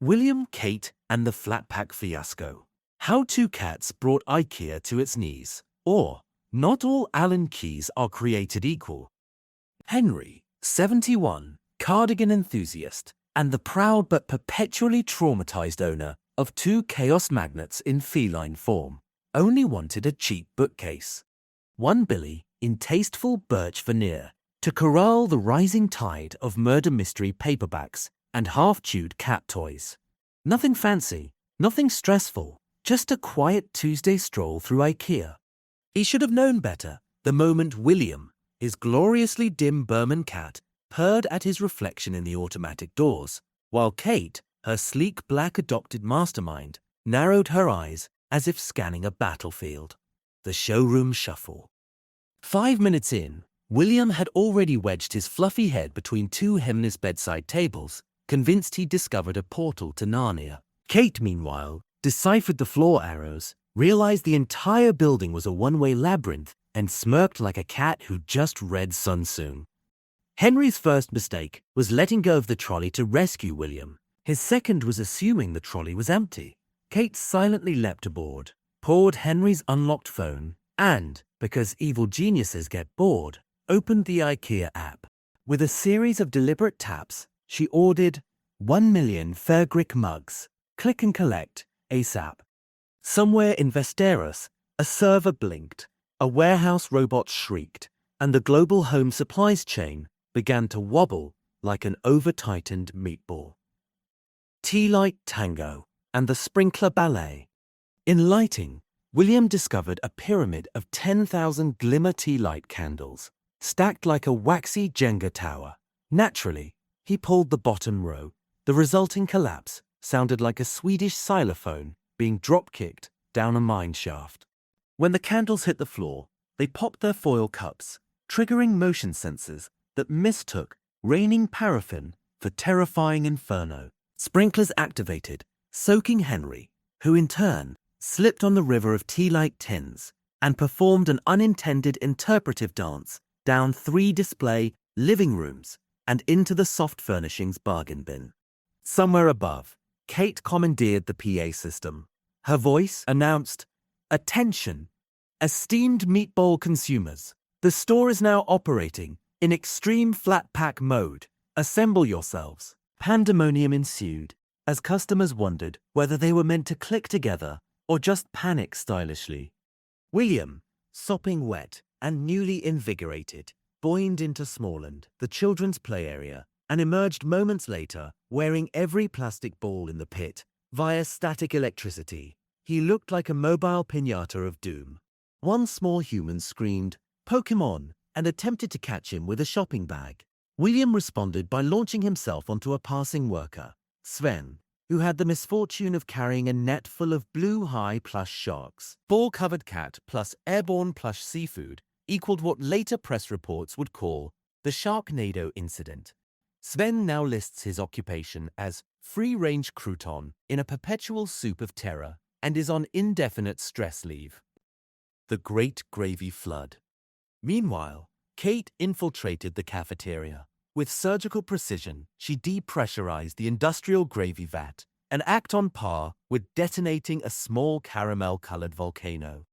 William, Cate, and the flat-pack fiasco. How two cats brought IKEA to its knees. Or, not all Allen keys are created equal. Henry, 71, cardigan enthusiast, and the proud but perpetually traumatized owner of two chaos magnets in feline form, only wanted a cheap bookcase. One Billy, in tasteful birch veneer, to corral the rising tide of murder mystery paperbacks and half-chewed cat toys. Nothing fancy, nothing stressful, just a quiet Tuesday stroll through IKEA. He should have known better the moment William, his gloriously dim Birman cat, purred at his reflection in the automatic doors, while Cate, her sleek black adopted mastermind, narrowed her eyes as if scanning a battlefield. The showroom shuffle. 5 minutes in, William had already wedged his fluffy head between two hemless bedside tables, convinced he'd discovered a portal to Narnia. Cate, meanwhile, deciphered the floor arrows, realized the entire building was a one-way labyrinth, and smirked like a cat who'd just read Sun Tzu. Henry's first mistake was letting go of the trolley to rescue William. His second was assuming the trolley was empty. Cate silently leapt aboard, poured Henry's unlocked phone, and, because evil geniuses get bored, opened the IKEA app. With a series of deliberate taps, she ordered 1 million Fairgrick mugs. Click and collect, ASAP. Somewhere in Westeros, a server blinked, a warehouse robot shrieked, and the global home supplies chain began to wobble like an over-tightened meatball. Tealight tango and the sprinkler ballet. In lighting, William discovered a pyramid of 10,000 glimmer tealight candles, stacked like a waxy Jenga tower. Naturally, he pulled the bottom row. The resulting collapse sounded like a Swedish xylophone being drop-kicked down a mine shaft. When the candles hit the floor, they popped their foil cups, triggering motion sensors that mistook raining paraffin for terrifying inferno. Sprinklers activated, soaking Henry, who in turn slipped on the river of tealight tins and performed an unintended interpretive dance down 3 display living rooms and into the soft furnishings bargain bin. Somewhere above, Cate commandeered the PA system. Her voice announced, "Attention, esteemed meatball consumers. The store is now operating in extreme flat pack mode. Assemble yourselves." Pandemonium ensued as customers wondered whether they were meant to click together or just panic stylishly. William, sopping wet and newly invigorated, boined into Smallland, the children's play area, and emerged moments later wearing every plastic ball in the pit via static electricity. He looked like a mobile piñata of doom. One small human screamed, "Pokémon," and attempted to catch him with a shopping bag. William responded by launching himself onto a passing worker, Sven, who had the misfortune of carrying a net full of blue-high plush sharks. Ball-covered cat plus airborne plush seafood equaled what later press reports would call the Sharknado incident. Sven now lists his occupation as free-range crouton in a perpetual soup of terror and is on indefinite stress leave. The Great Gravy Flood. Meanwhile, Cate infiltrated the cafeteria. With surgical precision, she depressurized the industrial gravy vat, an act on par with detonating a small caramel-colored volcano.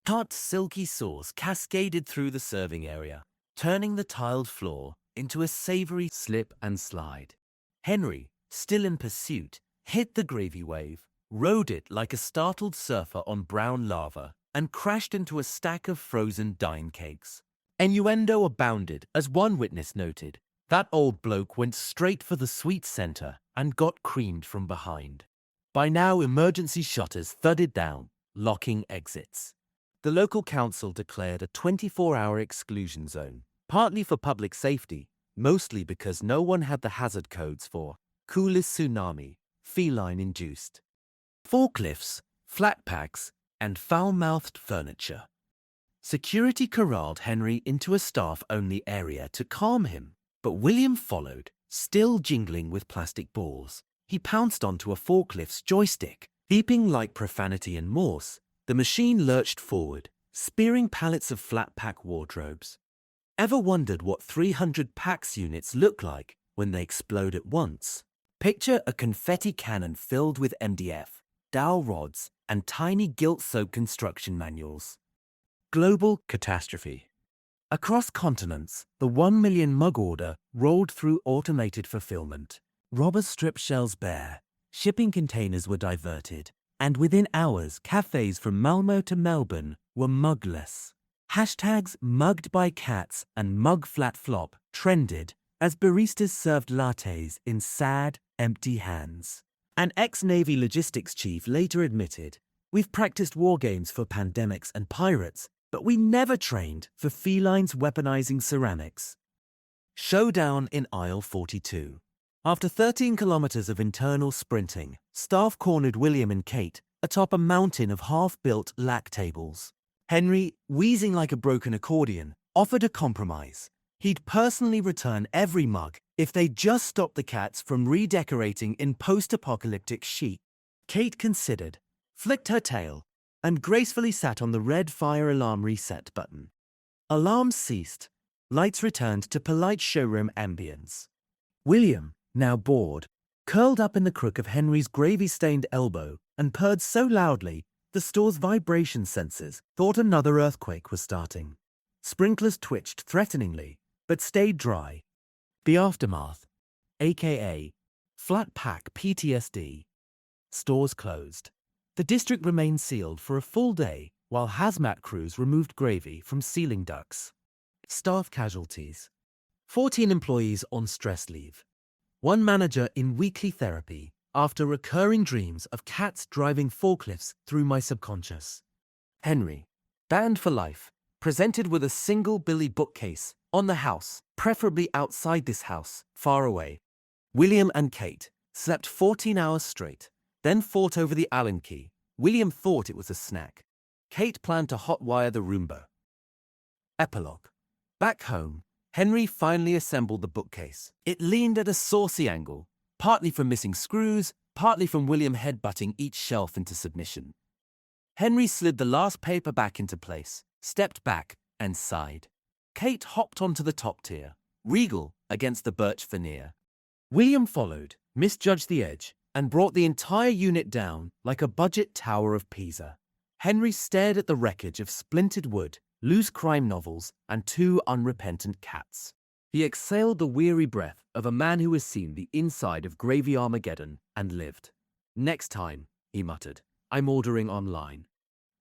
Hot, silky sauce cascaded through the serving area, turning the tiled floor into a savory slip and slide. Henry, still in pursuit, hit the gravy wave, rode it like a startled surfer on brown lava, and crashed into a stack of frozen dime cakes. Innuendo abounded, as one witness noted. That old bloke went straight for the sweet center and got creamed from behind. By now, emergency shutters thudded down, locking exits. The local council declared a 24-hour exclusion zone, partly for public safety, mostly because no one had the hazard codes for coolest tsunami, feline-induced, forklifts, flat packs, and foul-mouthed furniture. Security corralled Henry into a staff-only area to calm him, but William followed, still jingling with plastic balls. He pounced onto a forklift's joystick. Beeping like profanity and Morse, the machine lurched forward, spearing pallets of flat-pack wardrobes. Ever wondered what 300 PAX units look like when they explode at once? Picture a confetti cannon filled with MDF, dowel rods, and tiny guilt-soaked construction manuals. Global catastrophe. Across continents, the 1 million mug order rolled through automated fulfillment. Robbers stripped shelves bare, shipping containers were diverted, and within hours, cafes from Malmo to Melbourne were mugless. Hashtags mugged by cats and mug flat flop trended as baristas served lattes in sad, empty hands. An ex-Navy logistics chief later admitted, "We've practiced war games for pandemics and pirates, but we never trained for felines weaponizing ceramics." Showdown in aisle 42. After 13 kilometers of internal sprinting, staff cornered William and Cate atop a mountain of half-built lac tables. Henry, wheezing like a broken accordion, offered a compromise. He'd personally return every mug if they just stopped the cats from redecorating in post-apocalyptic chic. Cate considered, flicked her tail, and gracefully sat on the red fire alarm reset button. Alarms ceased. Lights returned to polite showroom ambience. William, now bored, curled up in the crook of Henry's gravy-stained elbow and purred so loudly the store's vibration sensors thought another earthquake was starting. Sprinklers twitched threateningly, but stayed dry. The aftermath, aka flat pack PTSD. Stores closed. The district remained sealed for a full day while hazmat crews removed gravy from ceiling ducts. Staff casualties. 14 employees on stress leave. One manager in weekly therapy after recurring dreams of cats driving forklifts through my subconscious. Henry, banned for life, presented with a single Billy bookcase on the house, preferably outside this house, far away. William and Cate slept 14 hours straight, then fought over the Allen key. William thought it was a snack. Cate planned to hotwire the Roomba. Epilogue. Back home, Henry finally assembled the bookcase. It leaned at a saucy angle, partly from missing screws, partly from William headbutting each shelf into submission. Henry slid the last paper back into place, stepped back, and sighed. Cate hopped onto the top tier, regal against the birch veneer. William followed, misjudged the edge, and brought the entire unit down like a budget Tower of Pisa. Henry stared at the wreckage of splintered wood, loose crime novels, and 2 unrepentant cats. He exhaled the weary breath of a man who has seen the inside of Gravy Armageddon and lived. "Next time," he muttered, "I'm ordering online."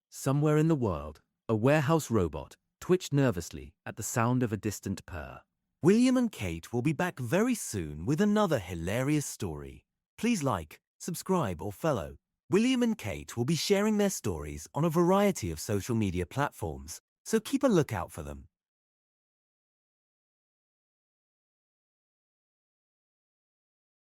Somewhere in the world, a warehouse robot twitched nervously at the sound of a distant purr. William and Cate will be back very soon with another hilarious story. Please like, subscribe, or follow. William and Cate will be sharing their stories on a variety of social media platforms, so keep a lookout for them.